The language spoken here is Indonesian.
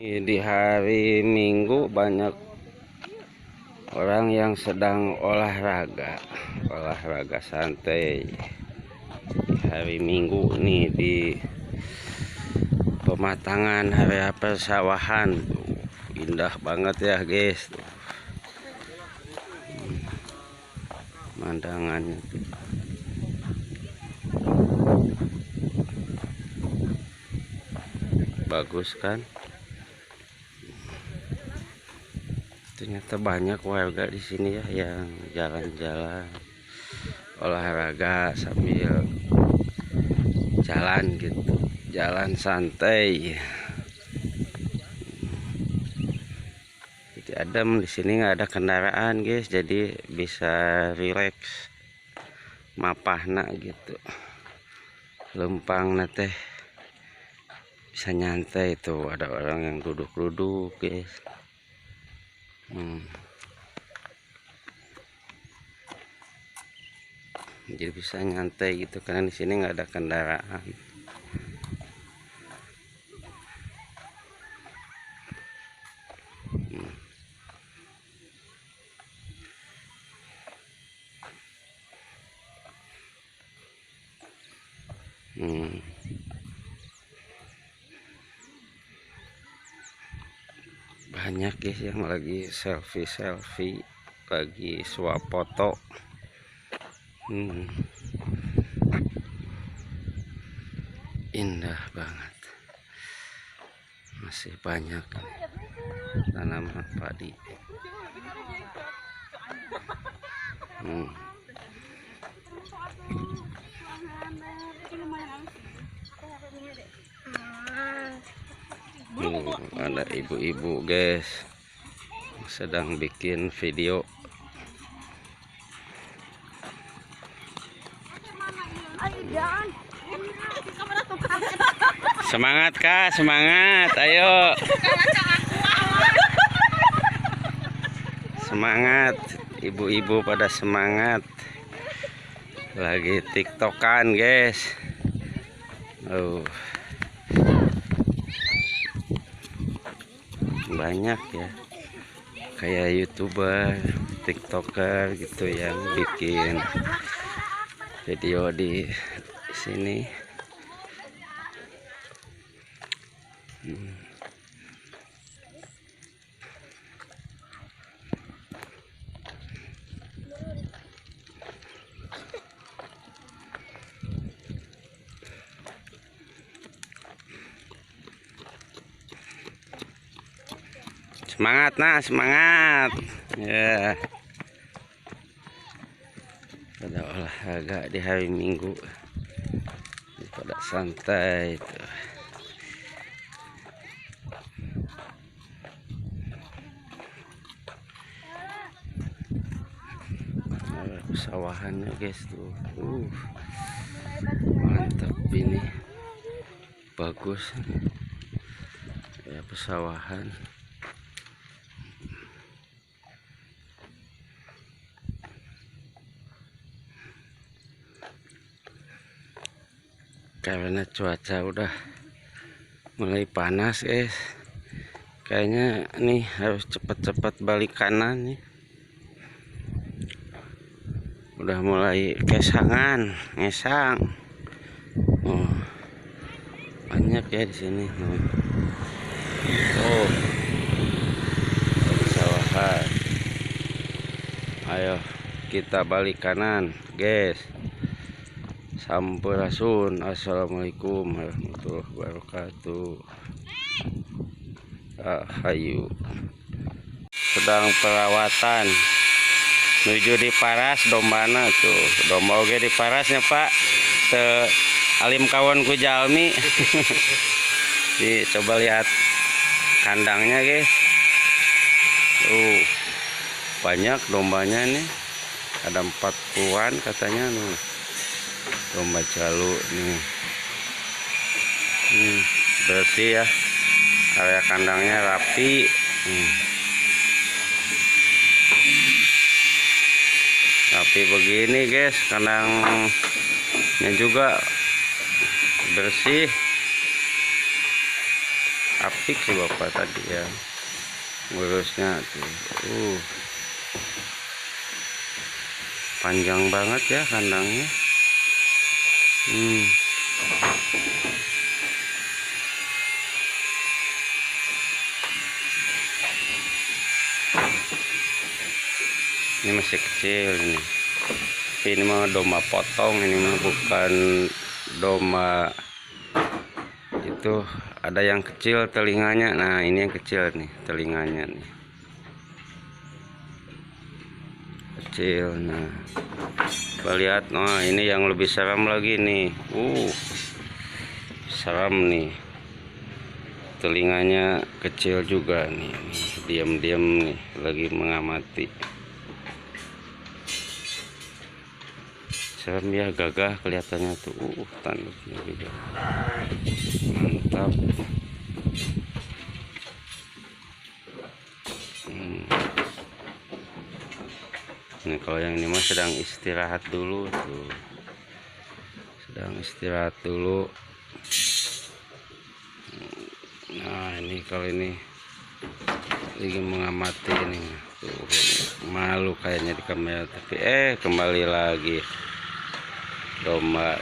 Di hari Minggu banyak orang yang sedang olahraga santai. Di hari Minggu nih di pematangan area persawahan. Indah banget ya guys. Pemandangannya bagus kan? Ternyata banyak warga di sini ya yang jalan-jalan olahraga sambil jalan gitu, jalan santai. Jadi adem di sini, nggak ada kendaraan guys, jadi bisa rileks mapahna gitu, lempang teh bisa nyantai. Tuh ada orang yang duduk-duduk guys. Jadi bisa nyantai gitu karena di sini nggak ada kendaraan. Banyak guys yang lagi selfie, lagi swap foto. Indah banget. Masih banyak tanaman padi. Ada ibu-ibu guys sedang bikin video. Semangat kak, semangat, ayo semangat, ibu-ibu pada semangat, lagi tiktokan guys. Banyak ya kayak youtuber, tiktoker gitu yang bikin video di sini. Semangat nah, semangat ya. Pada olahraga di hari Minggu, pada santai tuh. Pesawahannya guys tuh, mantap ini, bagus ya pesawahan. Karena cuaca udah mulai panas guys, kayaknya nih harus cepat-cepat balik kanan nih. Udah mulai kesangan, ngesang. Banyak ya di sini. Pesawahan. Ayo kita balik kanan guys. Sampurasun. Assalamualaikum warahmatullahi wabarakatuh. Hayu. Sedang perawatan menuju di paras dombana tuh. Domba oge di parasnya pak. Alim kawan ku jalmi. Coba lihat kandangnya guys. Banyak dombanya nih. Ada 40-an katanya nih. Domba jalu nih. Bersih ya. Area kandangnya rapi. Rapi begini guys, kandangnya juga bersih. apik sih bapak tadi ya ngurusnya tuh. Panjang banget ya kandangnya. Ini masih kecil ini. Ini mah domba potong, ini mah bukan domba itu. Ada yang kecil telinganya. Nah, ini yang kecil nih telinganya nih. Kecil. Nah, kita lihat. Nah, ini yang lebih seram lagi nih. Seram nih. Telinganya kecil juga nih. Diam-diam nih lagi mengamati. Serem ya, gagah kelihatannya tuh. Tanduknya juga mantap. Ini kalau yang ini mah sedang istirahat dulu tuh. Sedang istirahat dulu. Nah, ini kalau ini lagi mengamati ini tuh, malu kayaknya di kamera, tapi kembali lagi domba